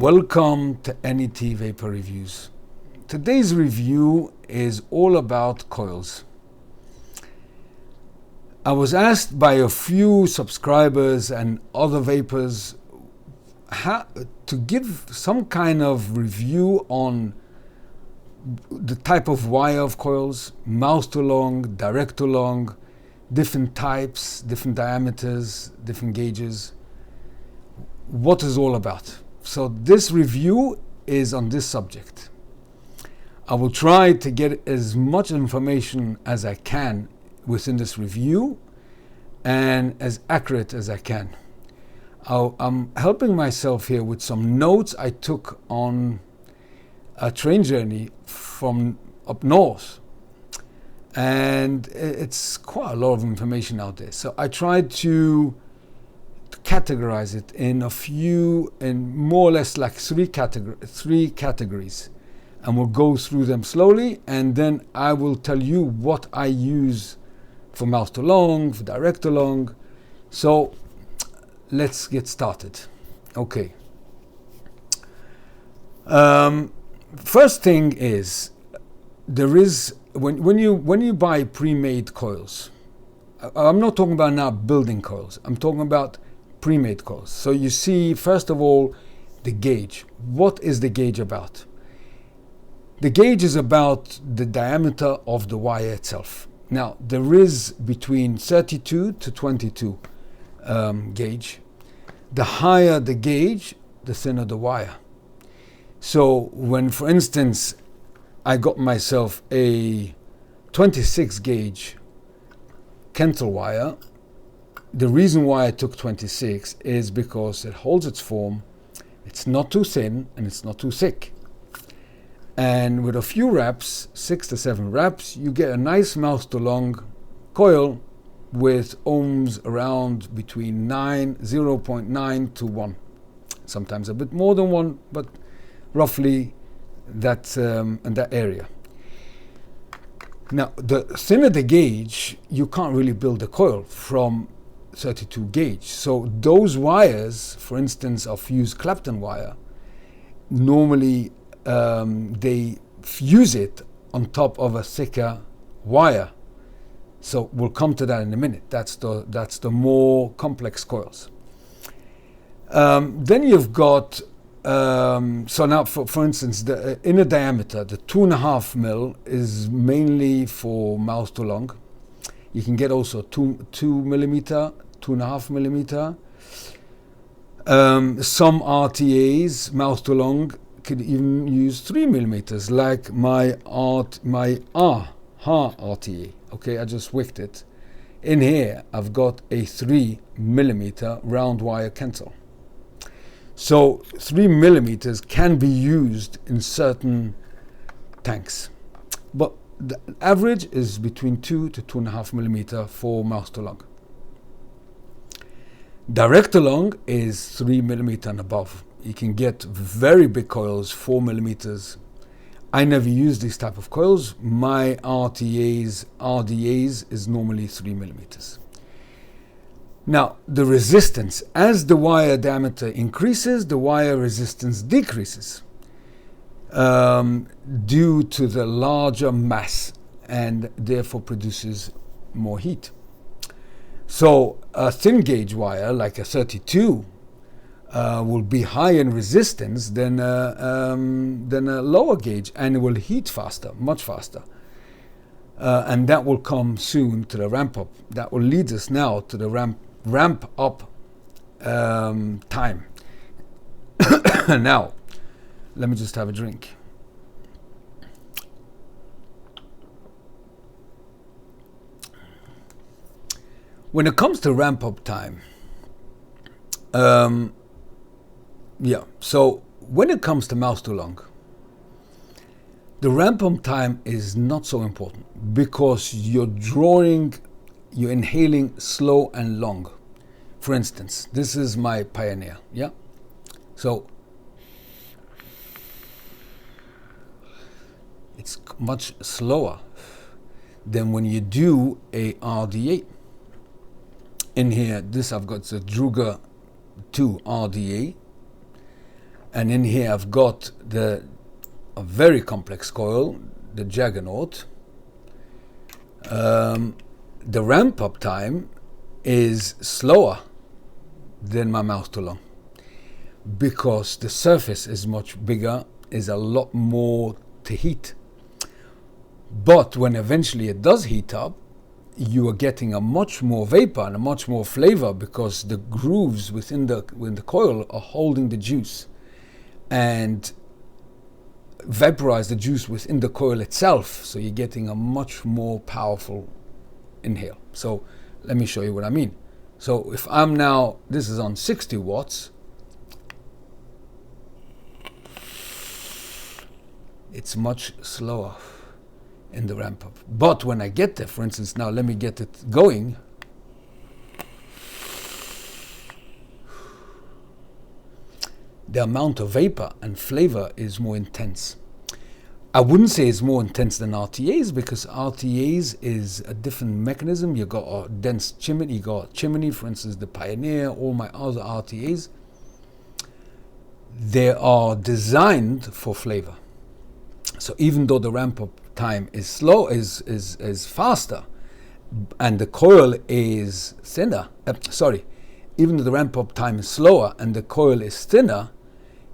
Welcome to Ni80 Vaper Reviews. Today's review is all about coils. I was asked by a few subscribers and other vapers to give some kind of review on the type of wire of coils, mouth to long, direct to long, different types, different diameters, different gauges. What is all about? So this review is on this subject. I will try to get as much information as I can within this review and as accurate as I can. I'm helping myself here with some notes I took on a train journey from up north, and it's quite a lot of information out there. So I tried to categorize it in more or less like three categories, and we'll go through them slowly, and then I will tell you what I use for mouth to long, for direct to long. So let's get started. Okay. First thing is, there is when you buy pre-made coils, I'm not talking about now building coils, I'm talking about pre-made coils. So you see, first of all, the gauge. What is the gauge about? The gauge is about the diameter of the wire itself. Now, there is between 32 to 22 gauge. The higher the gauge, the thinner the wire. So when, for instance, I got myself a 26 gauge Kentil wire, the reason why I took 26 is because it holds its form, it's not too thin and it's not too thick. And with a few wraps, 6 to 7 wraps, you get a nice mouth to long coil with ohms around between 0.9 to 1. Sometimes a bit more than 1, but roughly that in that area. Now, the thinner the gauge, you can't really build a coil from 32 gauge. So those wires, for instance, of fused Clapton wire, normally they fuse it on top of a thicker wire. So we'll come to that in a minute. That's the more complex coils. Then you've got so now for instance, the inner diameter, the 2.5 mil, is mainly for mouth to long. You can get also 2 millimeter, 2.5 millimeter. Some RTAs, mouth to long, could even use 3 millimeters, like my RTA. Okay, I just wicked it. In here, I've got a 3 millimeter round wire Kentil. So 3 millimeters can be used in certain tanks, but the average is between 2 to 2.5 millimeter for mouth to long. Direct to long is 3 millimeter and above. You can get very big coils, 4 millimeters. I never use these type of coils. My RDAs is normally 3 millimeters. Now, the resistance, as the wire diameter increases, the wire resistance decreases due to the larger mass, and therefore produces more heat. So a thin gauge wire, like a 32, will be high in resistance than a lower gauge, and it will heat faster, much faster. And that will come soon to the ramp up. That will lead us now to the ramp up time. Now, let me just have a drink. When it comes to ramp up time, so when it comes to mouth to long, the ramp up time is not so important because you're inhaling slow and long. For instance, this is my Pioneer, yeah? So it's much slower than when you do a RDA. In here, this I've got the Druger 2 RDA, And in here I've got a very complex coil, the Juggernaut. The ramp up time is slower than my mouth to lung because the surface is much bigger, is a lot more to heat. But when eventually it does heat up, you are getting a much more vapor and a much more flavor because the grooves within the coil are holding the juice and vaporize the juice within the coil itself. So you're getting a much more powerful inhale. So let me show you what I mean. So if I'm now, this is on 60 watts, it's much slower in the ramp up. But when I get there, for instance, now let me get it going. The amount of vapor and flavor is more intense. I wouldn't say it's more intense than RTAs because RTAs is a different mechanism. You got a dense chimney, you got a chimney, for instance, the Pioneer, all my other RTAs. They are designed for flavor. So even though the ramp up time is slow, is faster, and the coil is thinner, even though the ramp up time is slower and the coil is thinner,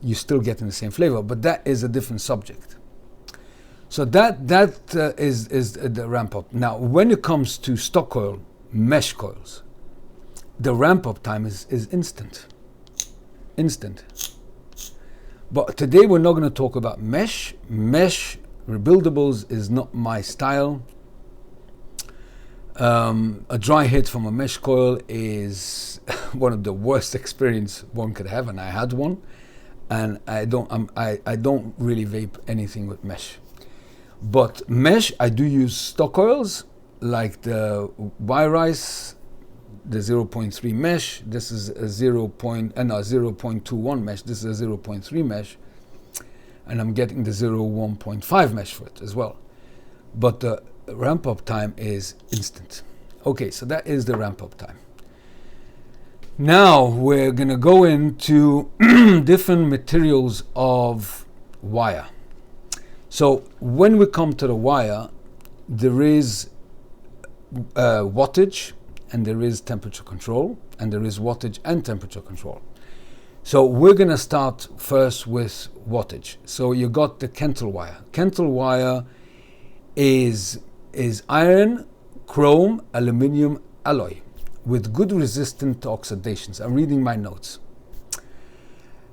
you're still getting the same flavor, but that is a different subject. So that is the ramp up. Now, when it comes to stock coil, mesh coils, the ramp up time is instant. But today we're not going to talk about mesh. Mesh rebuildables is not my style. A dry hit from a mesh coil is one of the worst experience one could have, and I had one. And I don't really vape anything with mesh. But mesh, I do use stock coils like the Wire Ice, the 0.3 mesh. This is a 0.21 mesh. This is a 0.3 mesh, and I'm getting the 1.5 mesh for it as well. But the ramp up time is instant. Okay, so that is the ramp up time. Now we're going to go into different materials of wire. So when we come to the wire, there is wattage and there is temperature control, and there is wattage and temperature control. So we're going to start first with wattage. So you got the Kentil wire. Kentil wire is iron-chromium-aluminium alloy with good resistance to oxidations. I'm reading my notes.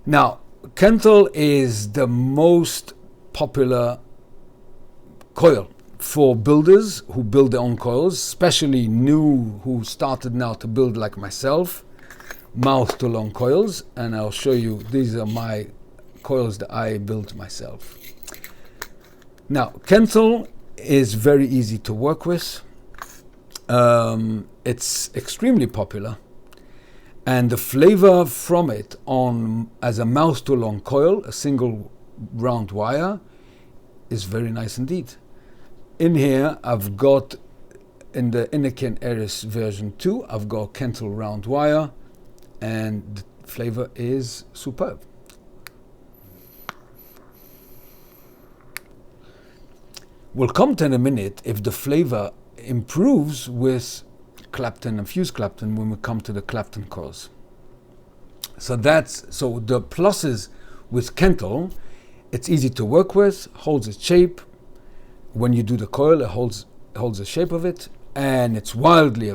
Now, Kentil is the most popular coil for builders who build their own coils, especially new who started now to build like myself, mouth to long coils. And I'll show you, these are my coils that I built myself. Now, Kentil is very easy to work with. It's extremely popular, and the flavor from it as a mouth to long coil, a single round wire, is very nice indeed. In here I've got, in the Iniken Eris version 2, I've got Kentil round wire, and the flavor is superb. We'll come to in a minute if the flavor improves with Clapton and fused Clapton when we come to the Clapton coils. So the pluses with Kentil: it's easy to work with, holds its shape. When you do the coil, it holds the shape of it, and it's widely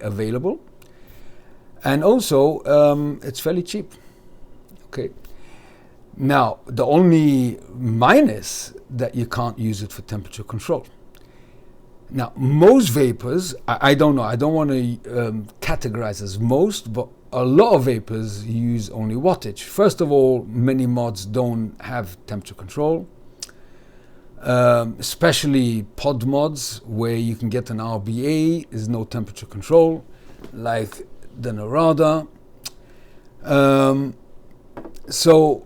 available, and also it's fairly cheap. Okay. Now, the only minus that you can't use it for temperature control. Now, most vapors, I don't know, I don't want to categorize as most, but a lot of vapors use only wattage. First of all, many mods don't have temperature control, especially pod mods where you can get an RBA, there's no temperature control, like the Narada. So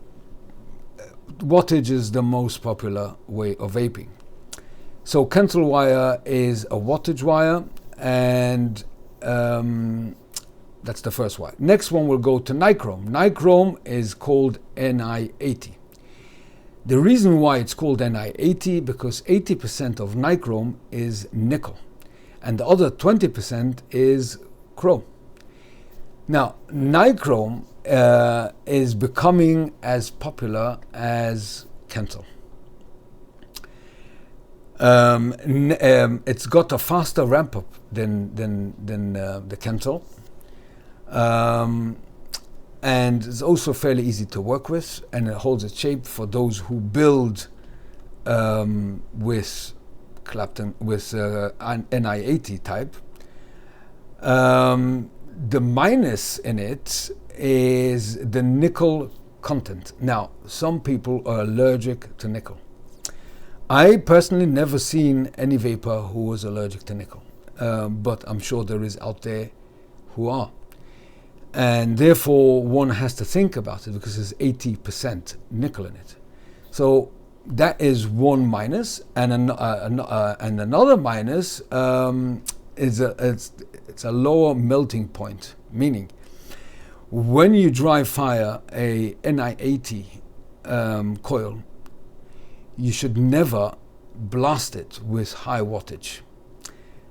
wattage is the most popular way of vaping. So Kentil wire is a wattage wire, and That's the first wire. Next one will go to nichrome. Nichrome is called Ni80. The reason why it's called Ni80 because 80% of nichrome is nickel and the other 20% is chrome. Now, nichrome is becoming as popular as Kentil. It's got a faster ramp up than the Kentil. And it's also fairly easy to work with, and it holds its shape for those who build with Clapton, with Ni80 type. The minus in it is the nickel content. Now, some people are allergic to nickel. I personally never seen any vapor who was allergic to nickel, but I'm sure there is out there who are. And therefore, one has to think about it because there's 80% nickel in it. So that is one minus, and another minus is it's a lower melting point. Meaning, when you dry fire a Ni80 coil, you should never blast it with high wattage.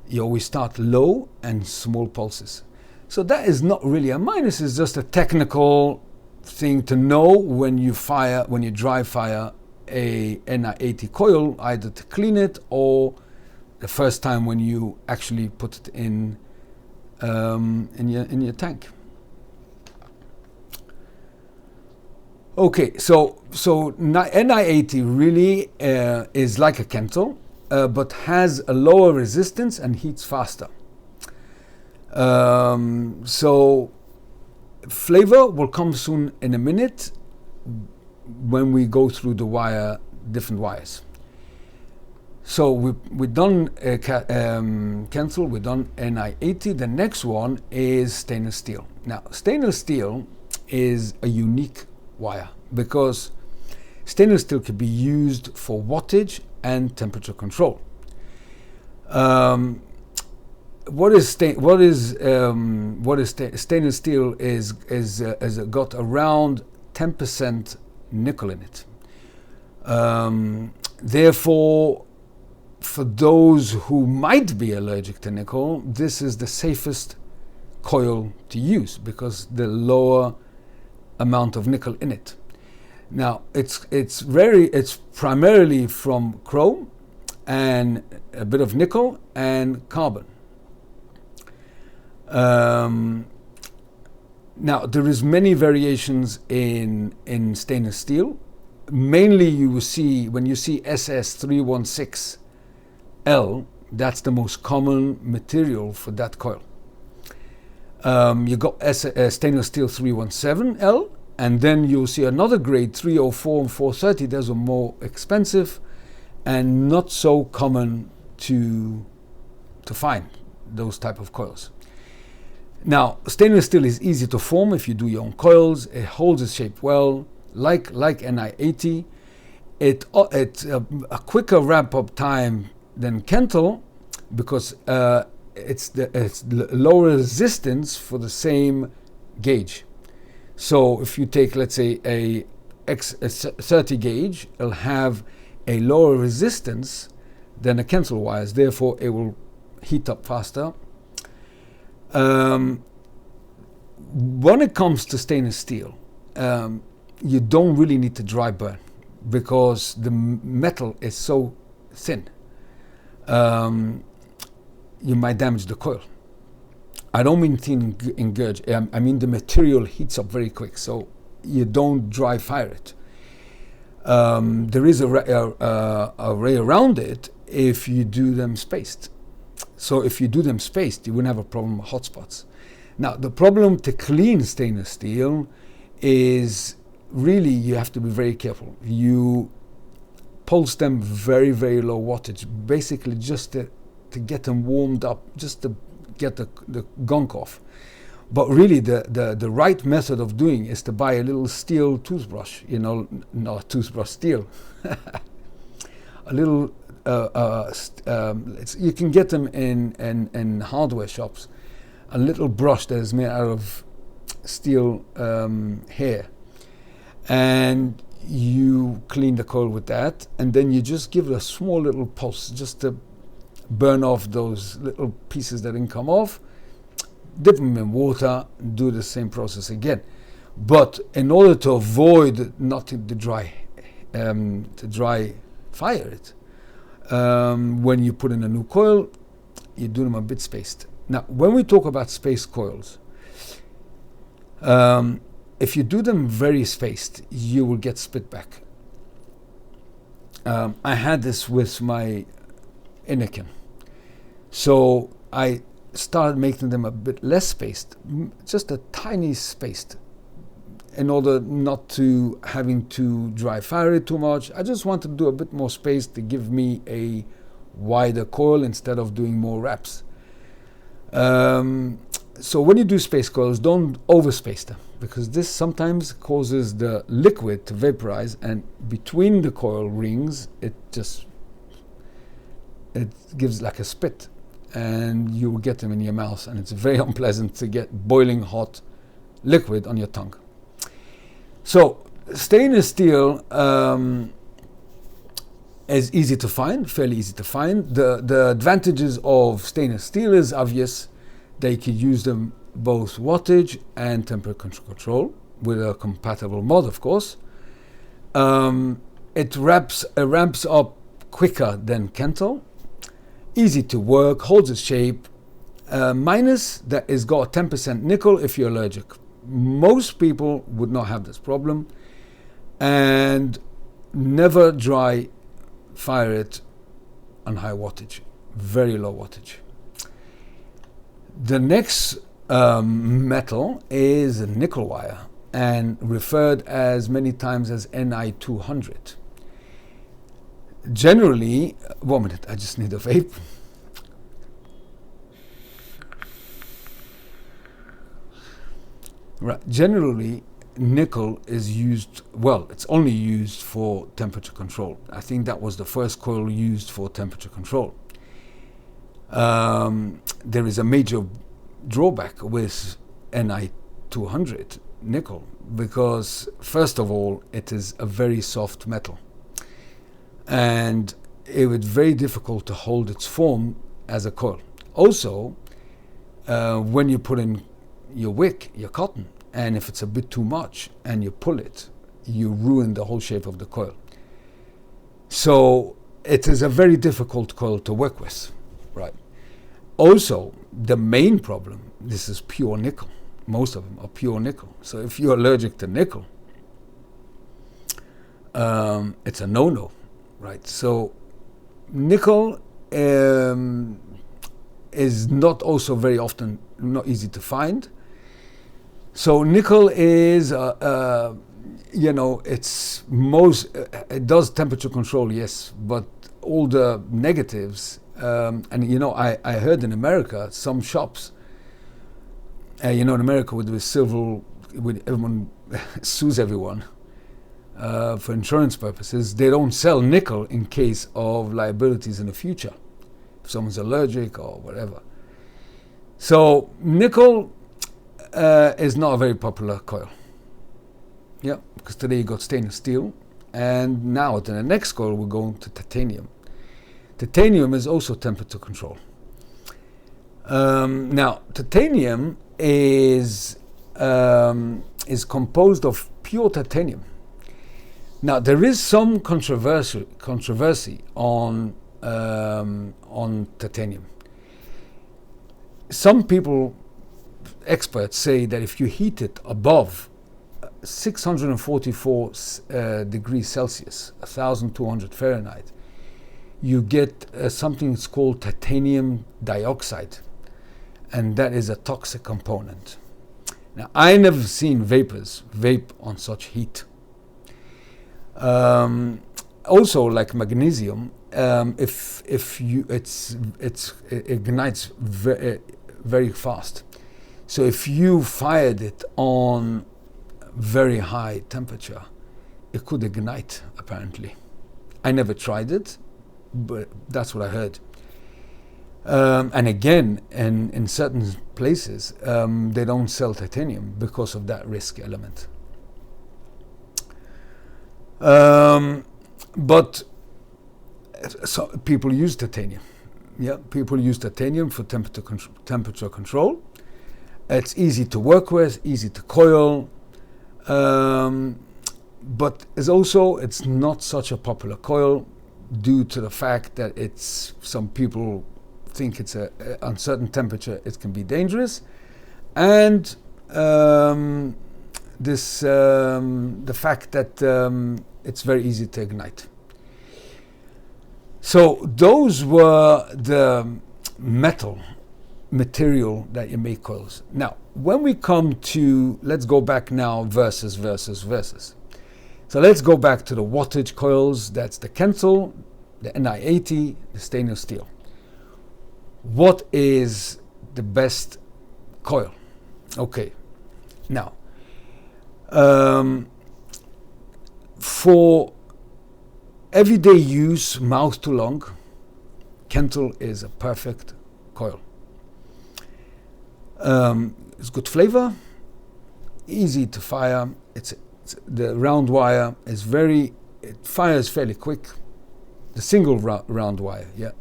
You always start low and small pulses. So that is not really a minus, it's just a technical thing to know when you dry fire a Ni80 coil, either to clean it or the first time when you actually put it in your tank. Okay, so Ni80 really is like a Kentil, but has a lower resistance and heats faster. So flavor will come soon in a minute when we go through the different wires. So we've done Kentil, we've done Ni80. The next one is stainless steel. Now, stainless steel is a unique wire because stainless steel can be used for wattage and temperature control. Stainless steel is got around 10% nickel in it. Therefore, for those who might be allergic to nickel, this is the safest coil to use because the lower amount of nickel in it. Now, it's primarily from chrome and a bit of nickel and carbon. Now, there is many variations in stainless steel. Mainly, you will see when you see SS316L, that's the most common material for that coil. You got stainless steel 317L, and then you'll see another grade 304 and 430. Those are more expensive and not so common to find those type of coils. Now, stainless steel is easy to form if you do your own coils. It holds its shape well, like Ni80. It's a quicker ramp-up time than Kentil because it's lower resistance for the same gauge. So if you take, let's say, a 30 gauge, it'll have a lower resistance than a Kentil wires. Therefore, it will heat up faster. When it comes to stainless steel, you don't really need to dry burn because the metal is so thin. You might damage the coil. I don't mean thin engage. I mean the material heats up very quick, so you don't dry fire it. There is a way around it if you do them spaced. So if you do them spaced, you wouldn't have a problem with hot spots. Now, the problem to clean stainless steel is really you have to be very careful. You pulse them very, very low wattage, basically just to get them warmed up, just to get the gunk off. But really, the right method of doing is to buy a little steel toothbrush, not toothbrush steel. A little, you can get them in hardware shops. a little brush that is made out of steel hair, and you clean the coil with that, and then you just give it a small little pulse just to burn off those little pieces that didn't come off. Dip them in water, do the same process again. But in order to avoid not to dry fire it, when you put in a new coil, you do them a bit spaced. Now, when we talk about spaced coils, if you do them very spaced, you will get spit back. I had this with my Inican. So I started making them a bit less spaced, just a tiny spaced, in order not to having to dry fire it too much. I just wanted to do a bit more space to give me a wider coil instead of doing more wraps. So when you do space coils, don't overspace them, because this sometimes causes the liquid to vaporize, and between the coil rings it gives like a spit, and you will get them in your mouth, and it's very unpleasant to get boiling hot liquid on your tongue. So stainless steel is easy to find, fairly easy to find. The advantages of stainless steel is obvious. They could use them both wattage and temperature control with a compatible mod, of course. It ramps up quicker than Kentil. Easy to work, holds its shape. Minus that it's got 10% nickel if you're allergic. Most people would not have this problem. And never dry fire it on high wattage, very low wattage. The next metal is nickel wire, and referred as many times as Ni200. Generally, 1 minute, I just need a vape. Right, generally, nickel is used, well, it's only used for temperature control. I think that was the first coil used for temperature control. There is a major drawback with Ni200 nickel, because first of all, it is a very soft metal, and it was very difficult to hold its form as a coil. Also, when you put in your wick, your cotton, and if it's a bit too much and you pull it, you ruin the whole shape of the coil. So it is a very difficult coil to work with, right? Also, the main problem, this is pure nickel. Most of them are pure nickel. So if you're allergic to nickel, it's a no-no, right? So nickel is not also very often, not easy to find. So nickel is, it does temperature control, yes, but all the negatives, and I heard in America, some shops, in America with silver, with everyone sues everyone for insurance purposes, they don't sell nickel in case of liabilities in the future, if someone's allergic or whatever. So nickel is not a very popular coil. Yeah, because today you got stainless steel, and now to the next coil we're going to titanium. Titanium is also temperature control. Now, titanium is composed of pure titanium. Now, there is some controversy on titanium. Some people, experts, say that if you heat it above 644 degrees Celsius, 1200 Fahrenheit, you get something that's called titanium dioxide, and that is a toxic component. Now, I never seen vapors vape on such heat. Also, like magnesium, it ignites very fast. So if you fired it on very high temperature, it could ignite, apparently. I never tried it, but that's what I heard. And again, in certain places, they don't sell titanium because of that risk element. But so people use titanium. Yeah, people use titanium for temperature control. It's easy to work with, easy to coil, but it's not such a popular coil due to the fact that some people think it's a uncertain temperature, it can be dangerous, and the fact that it's very easy to ignite. So those were the material that you make coils. Now, when we come to, let's go back now, versus. So let's go back to the wattage coils. That's the Kentil, the Ni80, the stainless steel. What is the best coil? Okay, now, for everyday use, mouth to long, Kentil is a perfect coil. It's good flavor, easy to fire. The round wire is it fires fairly quick. The single round wire, yeah,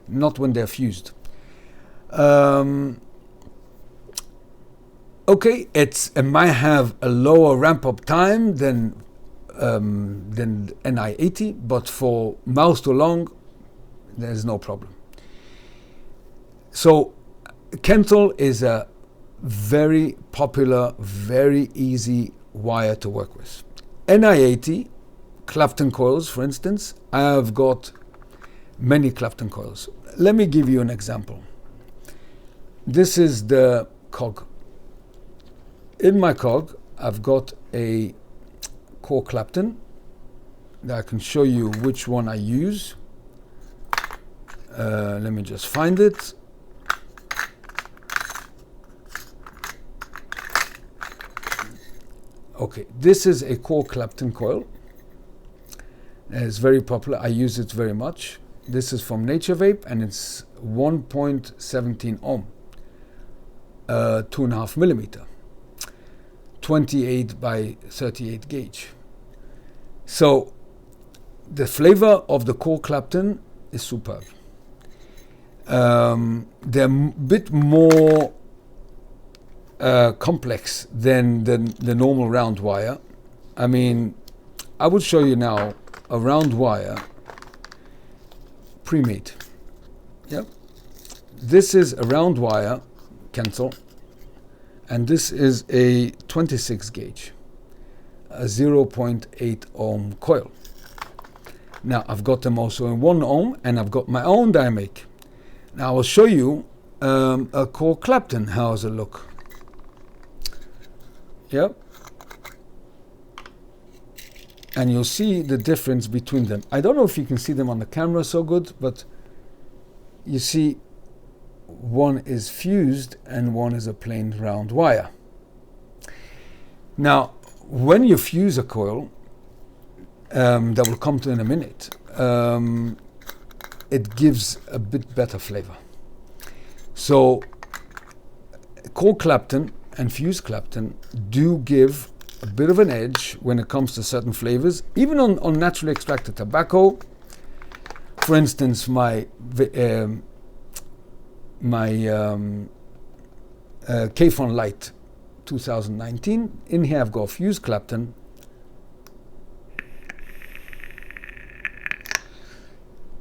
not when they're fused. Okay, it might have a lower ramp-up time than Ni80, but for mouth to long, there's no problem. So Kentil is a very popular, very easy wire to work with. Ni80, Clapton coils, for instance, I have got many Clapton coils. Let me give you an example. This is the cog. In my cog, I've got a core Clapton that I can show you which one I use. Let me just find it. Okay, this is a core Clapton coil. It's very popular. I use it very much. This is from Vape, and it's 1.17 ohm, 2.5 millimeter, 28 by 38 gauge. So the flavor of the core Clapton is superb. They're a bit more complex than the normal round wire. I mean, I will show you now a round wire pre-made. Yep. This is a round wire Kentil, and this is a 26 gauge, a 0.8 ohm coil. Now I've got them also in 1 ohm, and I've got my own that I make. Now I will show you a core Clapton. How does it look? Yep. And you'll see the difference between them. I don't know if you can see them on the camera so good, but you see one is fused and one is a plain round wire. Now, when you fuse a coil, that will come to in a minute, it gives a bit better flavor. So, core Clapton and fused Clapton do give a bit of an edge when it comes to certain flavors, even on naturally extracted tobacco. For instance, my K-Fon Light 2019. In here I've got fused Clapton.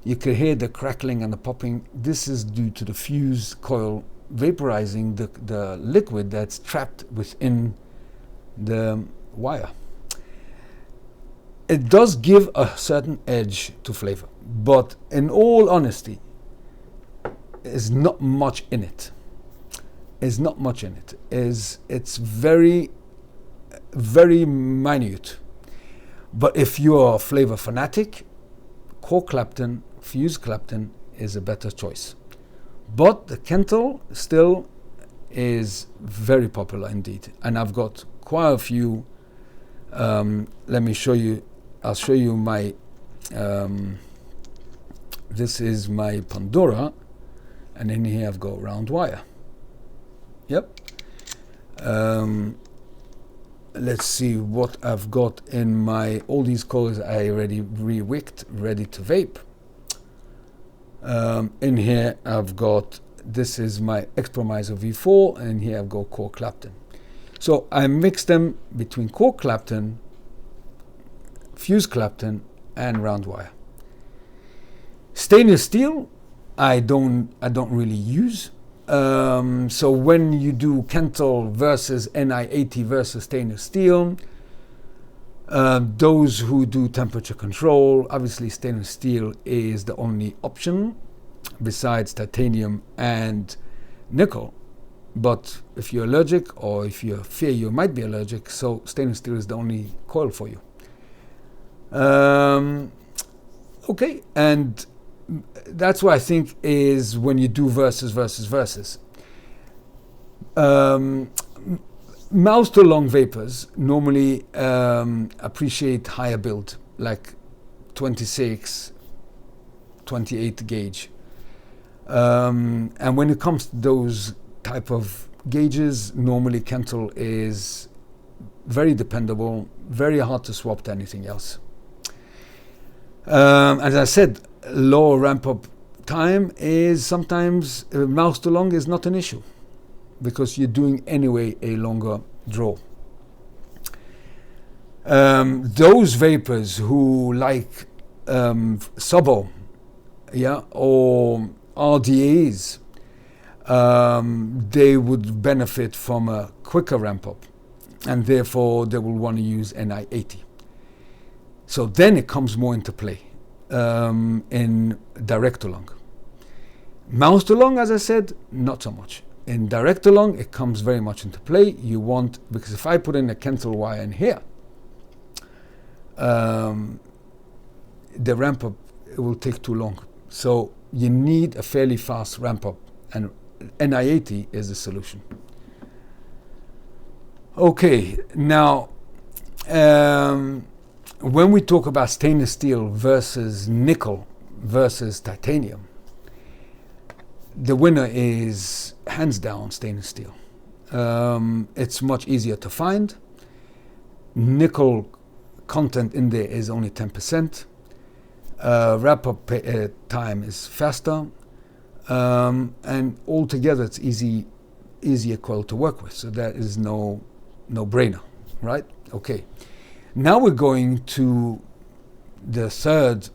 You can hear the crackling and the popping. This is due to the fuse coil vaporizing the liquid that's trapped within the wire. It does give a certain edge to flavor, but in all honesty, there's not much in it. It's not much in it. It's very, very minute. But if you are a flavor fanatic, core Clapton, fused Clapton is a better choice. But the Kentil still is very popular indeed, and I've got quite a few. Let me show you. I'll show you my. This is my Pandora. And in here I've got round wire. Yep. Let's see what I've got in my, all these coils I already re-wicked, ready to vape. In here I've got, this is my Expromiser V4, and here I've got core Clapton. So I mix them between core Clapton, fuse Clapton, and round wire. Stainless steel I don't really use. So when you do Kentil versus Ni80 versus stainless steel, those who do temperature control, obviously stainless steel is the only option besides titanium and nickel. But if you're allergic, or if you fear you might be allergic, so stainless steel is the only coil for you. Okay, and that's what I think is when you do versus. Mouse to long vapors normally appreciate higher build, like 26, 28 gauge. And when it comes to those type of gauges, normally Kentil is very dependable, very hard to swap to anything else. As I said, lower ramp up time is sometimes mouse to long is not an issue, because you're doing anyway a longer draw. Those vapors who like Subo, yeah, or RDAs, they would benefit from a quicker ramp up, and therefore they will want to use Ni80. So then it comes more into play in direct to long. Mouse to long, as I said, not so much. In direct to long, it comes very much into play. You want, because if I put in a Kentil wire in here, the ramp up, it will take too long. So you need a fairly fast ramp up, and Ni80 is the solution. Okay, now when we talk about stainless steel versus nickel versus titanium, the winner is hands down stainless steel. It's much easier to find. Nickel content in there is only 10%. Wrap up time is faster, and altogether it's easier coil to work with. So that is no brainer, right? Okay. Now we're going to the third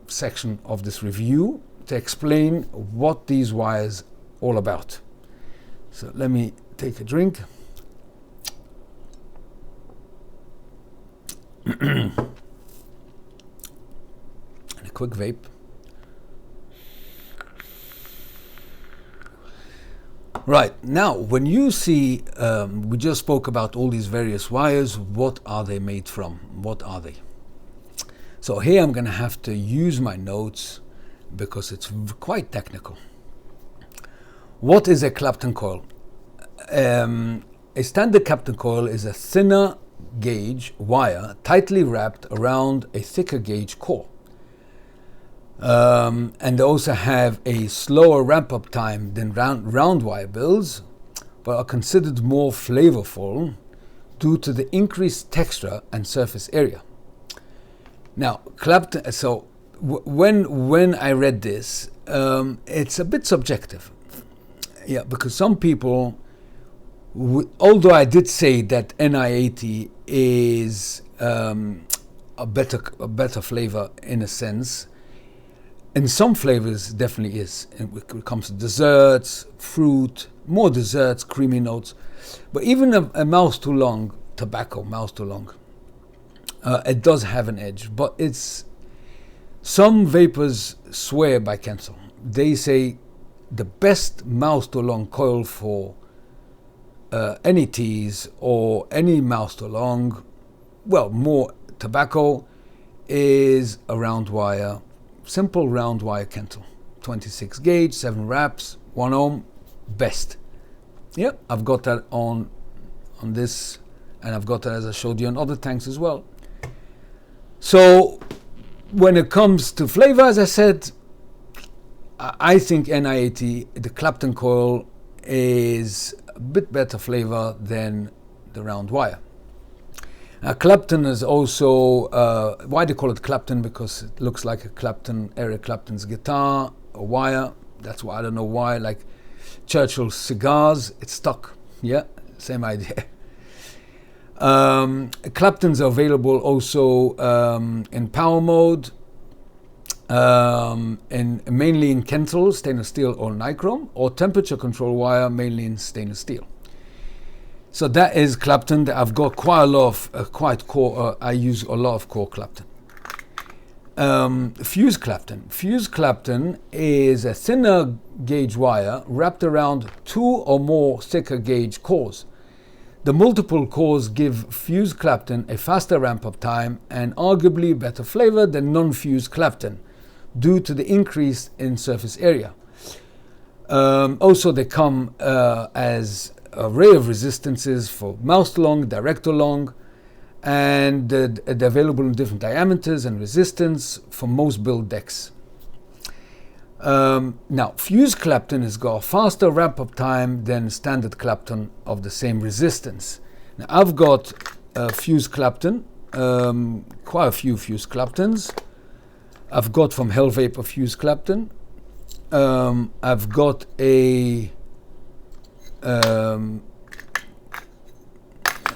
section of this review to explain what these wires all about. So let me take a drink. And a quick vape. Right, now when you see, we just spoke about all these various wires, what are they made from? What are they? So here I'm going to have to use my notes because it's quite technical. What is a Clapton coil? A standard Clapton coil is a thinner gauge wire tightly wrapped around a thicker gauge core. And they also have a slower ramp-up time than round wire builds, but are considered more flavorful due to the increased texture and surface area. Now, Clapton. So when I read this, it's a bit subjective, yeah, because some people, although I did say that Ni80 is a better flavor in a sense. In some flavors, definitely is. When it comes to desserts, fruit, more desserts, creamy notes. But even a mouse too long, tobacco, mouse too long, it does have an edge. But it's, some vapors swear by Kentil. They say the best mouse too long coil for any teas or any mouse too long, well, more tobacco, is a round wire. Simple round wire Kentil, 26 gauge, 7 wraps, 1 ohm, best. Yep, I've got that on this, and I've got that, as I showed you, on other tanks as well. So when it comes to flavor, as I said, I think Ni80, the Clapton coil, is a bit better flavor than the round wire. Clapton is also, why they call it Clapton? Because it looks like a Clapton, Eric Clapton's guitar, a wire. That's why, I don't know why, like Churchill's cigars, it's stuck. Yeah, same idea. Claptons are available also in power mode, and mainly in Kentil, stainless steel or Nichrome, or temperature control wire, mainly in stainless steel. So that is Clapton. I've got quite a lot of, I use a lot of core Clapton. Fuse Clapton. Fuse Clapton is a thinner gauge wire wrapped around 2 or more thicker gauge cores. The multiple cores give fuse Clapton a faster ramp-up time and arguably better flavor than non-fuse Clapton due to the increase in surface area. Also, they come as an array of resistances for mouse-to-long, direct-to-long, and they're available in different diameters and resistance for most build decks. Now, fuse Clapton has got a faster ramp-up time than standard Clapton of the same resistance. Now, I've got fuse Clapton, quite a few fuse Claptons. I've got from Vaper fuse Clapton. I've got a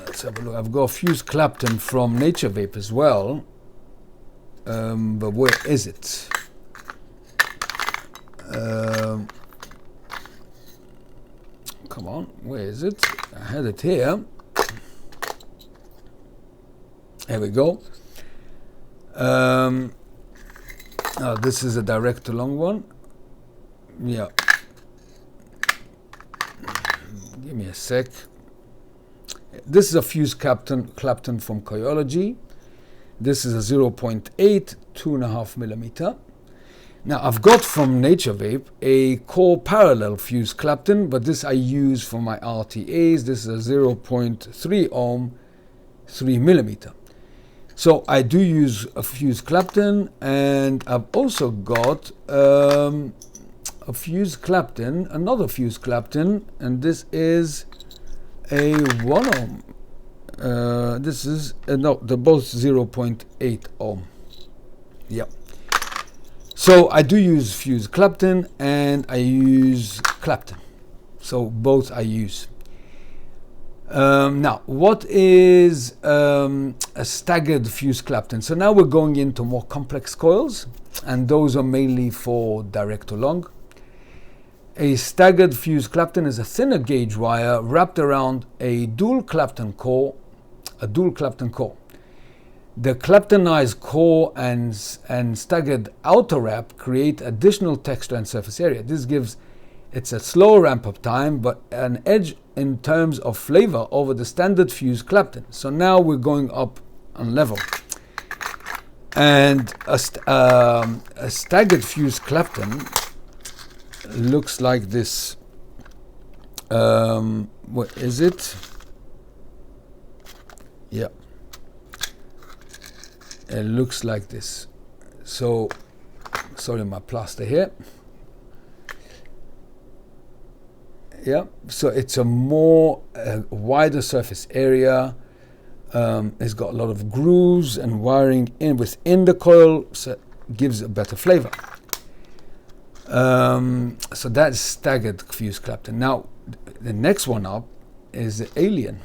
let's have a look. I've got a fuse Clapton from Nature Vape as well, but where is it? Come on, where is it? I had it here. There we go. This is a direct to long one. Yeah. Give me a sec. This is a fuse Clapton from Coilology. This is a 0.8, 2.5 millimeter. Now, I've got from Nature Vape a core parallel fuse Clapton, but this I use for my RTAs. This is a 0.3 ohm, 3 millimeter. So I do use a fuse Clapton, and I've also got a fuse Clapton, another fuse Clapton, and this is a 1 ohm. This is, no, they're both 0.8 ohm. Yep. So I do use fuse Clapton and I use Clapton. So both I use. Now, what is a staggered fuse Clapton? So now we're going into more complex coils, and those are mainly for direct to long. A staggered fuse Clapton is a thinner gauge wire wrapped around a dual Clapton core. The Claptonized core and staggered outer wrap create additional texture and surface area. This gives it's a slow ramp-up time, but an edge in terms of flavor over the standard fuse Clapton. So now we're going up on level. And a staggered fuse Clapton looks like this. What is it? Yeah. It looks like this. So, sorry, my plaster here. Yeah, so it's a more wider surface area. It's got a lot of grooves and wiring within the coil, so it gives a better flavor. So that's staggered fuse Clapton. Now, the next one up is the Alien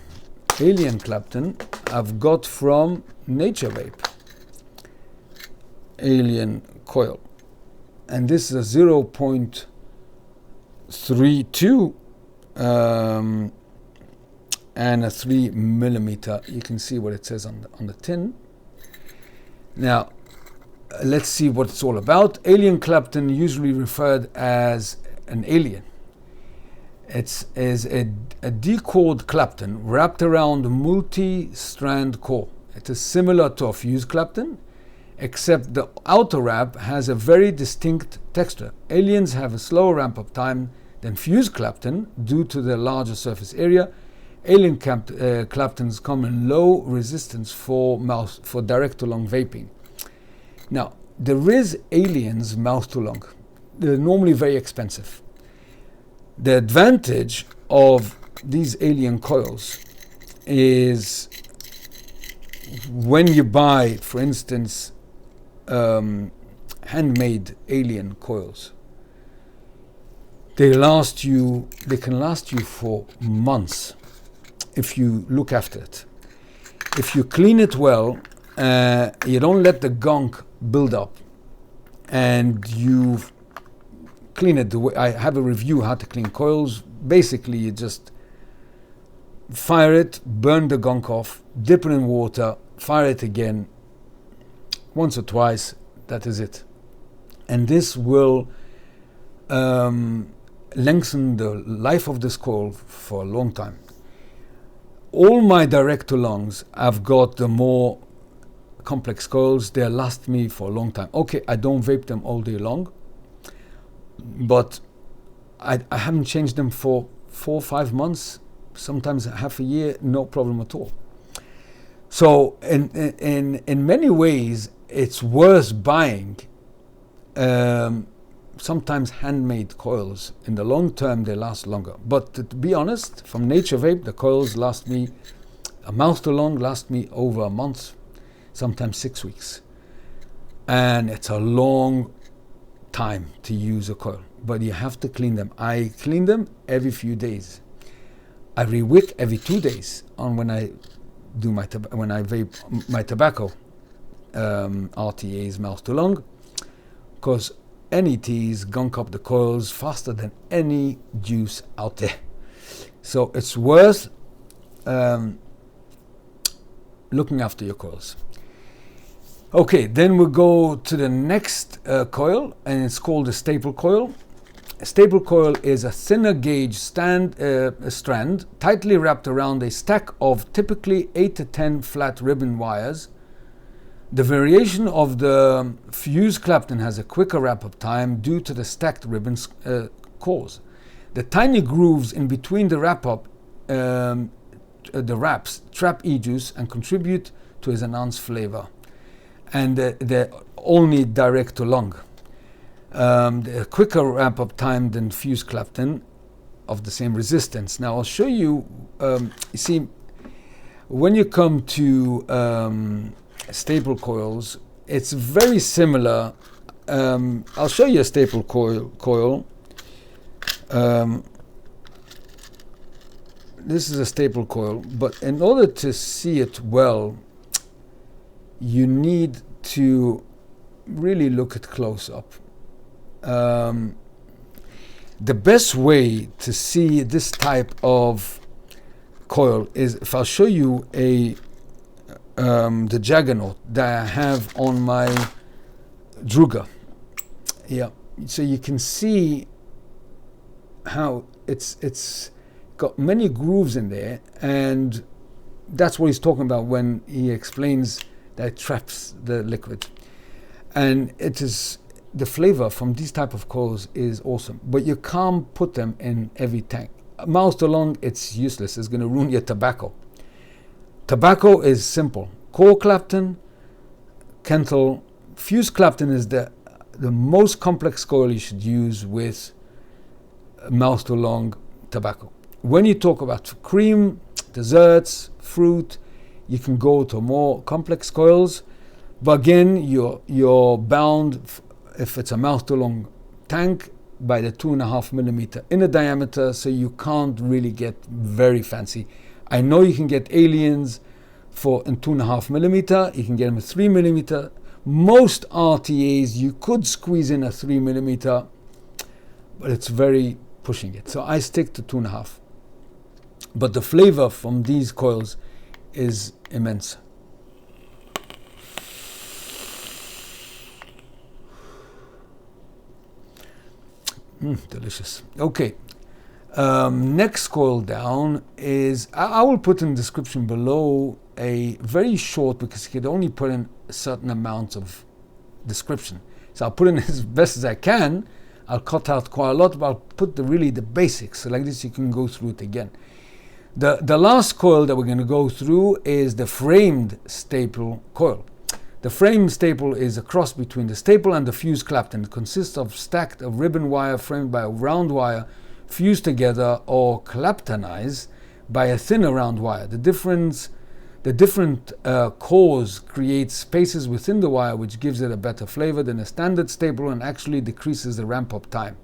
Clapton I've got from Nature Vape. Alien coil, and this is a 0.32 and a 3 millimeter. You can see what it says on the tin. Now, let's see what it's all about. Alien Clapton, usually referred as an alien. It is a D-cored Clapton wrapped around a multi-strand core. It is similar to a fuse Clapton, except the outer wrap has a very distinct texture. Aliens have a slower ramp-up time than fuse Clapton due to their larger surface area. Alien Claptons come in low resistance for direct-to-long vaping. Now, there is Alien's mouth-to-long. they're normally very expensive. The advantage of these alien coils is when you buy, for instance, handmade alien coils, they can last you for months if you look after it. If you clean it well, you don't let the gunk build up, and you clean it the way I have a review how to clean coils. Basically, you just fire it, burn the gunk off, dip it in water, fire it again once or twice. That is it. And this will lengthen the life of this coil for a long time. All my direct to longs, I've got the more complex coils. They'll last me for a long time. Okay, I don't vape them all day long, but I haven't changed them for 4 or 5 months, sometimes half a year, no problem at all. So in many ways, it's worth buying sometimes handmade coils. In the long term, they last longer. But to be honest, from Nature Vape, the coils last me, a mouth to long, last me over a month, sometimes 6 weeks. And it's a long time to use a coil, but you have to clean them. I clean them every few days. I re-wick every 2 days on when I do when I vape my tobacco, RTAs, mouth to long, because NETs gunk up the coils faster than any juice out there. So it's worth looking after your coils. Okay, then we'll go to the next coil, and it's called a staple coil. A staple coil is a thinner gauge strand tightly wrapped around a stack of typically 8 to 10 flat ribbon wires. The variation of the fuse Clapton has a quicker wrap-up time due to the stacked ribbons cores. The tiny grooves in between the wrap-up, the wraps, trap e-juice and contribute to its enhanced flavor. And they're only direct to lung. The quicker wrap-up time than fuse Clapton of the same resistance. Now I'll show you, you see, when you come to staple coils, it's very similar. I'll show you a staple coil. This is a staple coil, but in order to see it well, you need to really look at close up. The best way to see this type of coil is if I'll show you the Juggernaut that I have on my Druga. Yeah, so you can see how it's got many grooves in there, and that's what he's talking about when he explains that it traps the liquid. And it is the flavor from these type of coils is awesome, but you can't put them in every tank. Mouth to long, it's useless. It's going to ruin your tobacco. Tobacco is simple. Core Clapton, Kentil, fuse Clapton is the most complex coil you should use with mouth to long tobacco. When you talk about cream, desserts, fruit, you can go to more complex coils, but again, you're bound, if it's a mouth to long tank, by the 2.5 millimeter inner diameter, so you can't really get very fancy. I know you can get aliens in 2.5 millimeter, you can get them at 3 millimeter. Most RTAs you could squeeze in a 3 millimeter, but it's very pushing it. So I stick to 2.5. But the flavor from these coils is immense. Delicious. Okay. Next coil down is, I will put in the description below a very short, because you can only put in a certain amount of description. So I'll put in as best as I can. I'll cut out quite a lot, but I'll put really the basics. So like this, you can go through it again. The last coil that we're going to go through is the framed staple coil. The frame staple is a cross between the staple and the fused Clapton. It consists of stacked of ribbon wire framed by a round wire fused together or Claptonized by a thinner round wire. The different cores create spaces within the wire which gives it a better flavor than a standard staple and actually decreases the ramp-up time.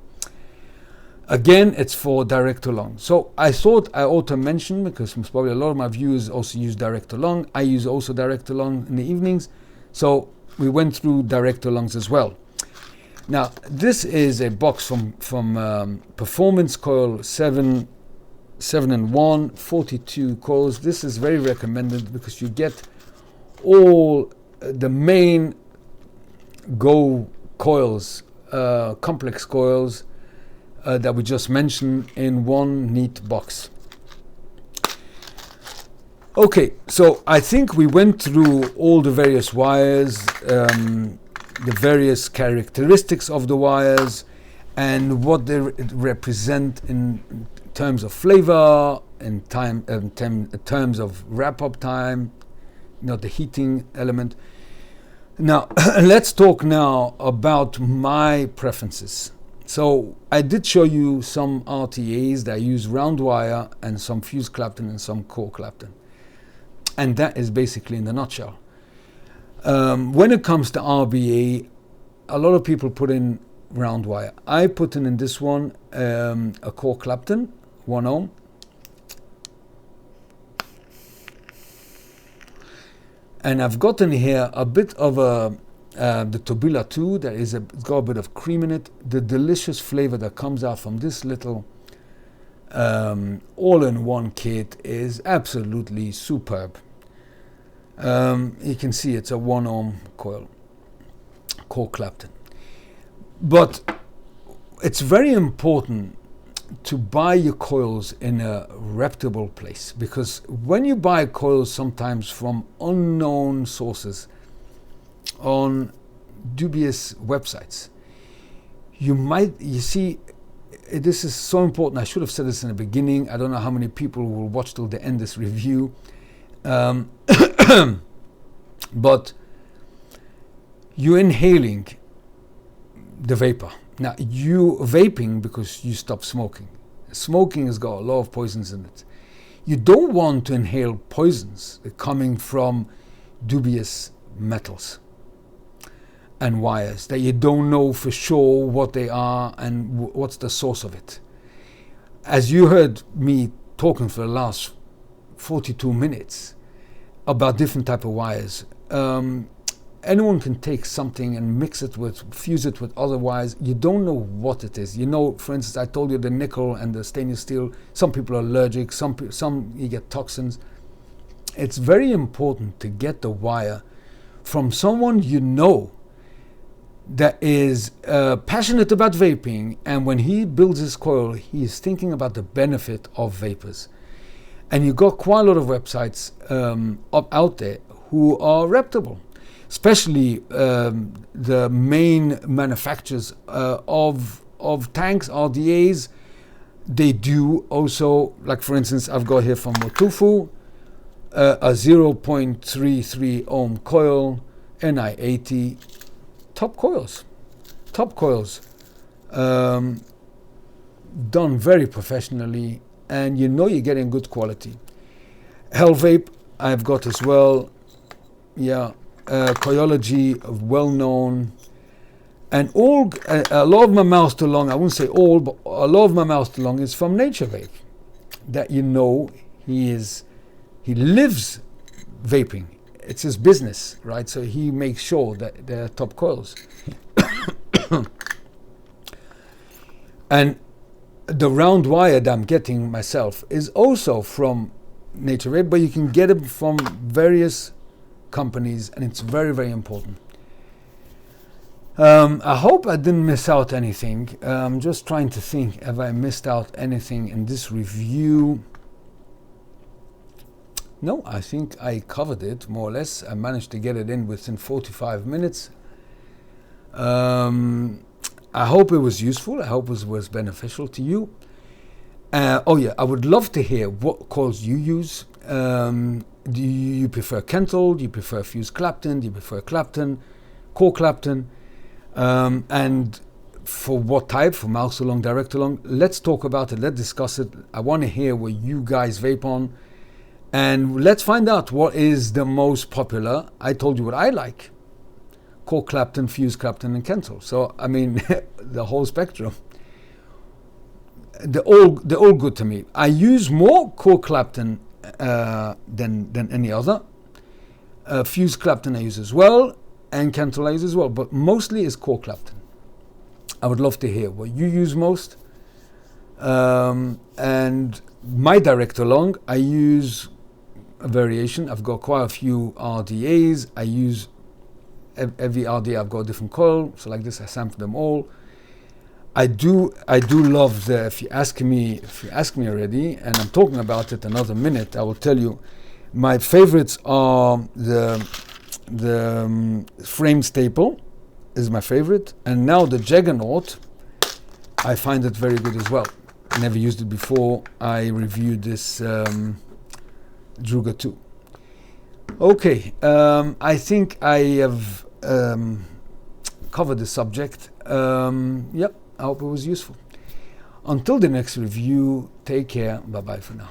Again, it's for direct to long. So I thought I ought to mention, because probably a lot of my viewers also use direct to long. I use also direct to long in the evenings. So we went through direct to longs as well. Now, this is a box from Performance Coil 7-in-1, 42 coils. This is very recommended because you get all the main Go coils, complex coils that we just mentioned in one neat box. Okay, so I think we went through all the various wires, the various characteristics of the wires, and what they represent in terms of flavor, in terms of wrap-up time, the heating element. Now, let's talk now about my preferences. So I did show you some RTAs that use round wire and some fused Clapton and some core Clapton. And that is basically in the nutshell. When it comes to RBA, a lot of people put in round wire. I put in this one a core Clapton, 1 ohm. And I've gotten here a bit of the Tobilla 2 that it's got a bit of cream in it. The delicious flavor that comes out from this little all-in-one kit is absolutely superb. You can see it's a 1 ohm coil, core Clapton. But it's very important to buy your coils in a reputable place, because when you buy coils sometimes from unknown sources on dubious websites, you see, this is so important. I should have said this in the beginning. I don't know how many people will watch till the end of this review. But you're inhaling the vapor. Now, you vaping because you stop smoking. Smoking has got a lot of poisons in it. You don't want to inhale poisons coming from dubious metals and wires that you don't know for sure what they are and what's the source of it. As you heard me talking for the last 42 minutes about different type of wires, anyone can take something and fuse it with other wires. You don't know what it is. For instance, I told you the nickel and the stainless steel, some people are allergic, some you get toxins. It's very important to get the wire from someone that is passionate about vaping, and when he builds his coil, he is thinking about the benefit of vapors. And you've got quite a lot of websites out there who are reputable, especially the main manufacturers of tanks, RDAs. They do also, like for instance, I've got here from Motufu, a 0.33 ohm coil, Ni80, top coils, done very professionally, and you're getting good quality. Hell Vape I've got as well. Coyology, well known, and all a lot of my mouse to long, I wouldn't say all, but a lot of my mouse to long is from Nature Vape. That he lives vaping. It's his business, right? So he makes sure that they're top coils. And the round wire that I'm getting myself is also from Nature Vape, but you can get it from various companies, and it's very, very important. I hope I didn't miss out anything. I'm just trying to think, have I missed out anything in this review? No, I think I covered it more or less. I managed to get it in within 45 minutes. I hope it was useful. I hope it was beneficial to you. I would love to hear what coils you use. Do you prefer Kentil? Do you prefer fused Clapton? Do you prefer Clapton, core Clapton? And for what type? For mouse along, direct along? Let's talk about it. Let's discuss it. I want to hear what you guys vape on. And let's find out what is the most popular. I told you what I like. Core Clapton, fused Clapton, and Kentil. So, I mean, the whole spectrum. They're all good to me. I use more core Clapton than any other. Fused Clapton I use as well, and Kentil I use as well, but mostly is core Clapton. I would love to hear what you use most. And my direct along, I use a variation. I've got quite a few RDAs. I use every RDA. I've got a different coil. So like this, I sample them all. I do love the. If you ask me already, and I'm talking about it another minute, I will tell you. My favorites are the frame staple is my favorite, and now the Juggernaut. I find it very good as well. I never used it before. I reviewed this Druga 2. Okay, I think I have covered the subject. Yep, I hope it was useful. Until the next review, take care. Bye-bye for now.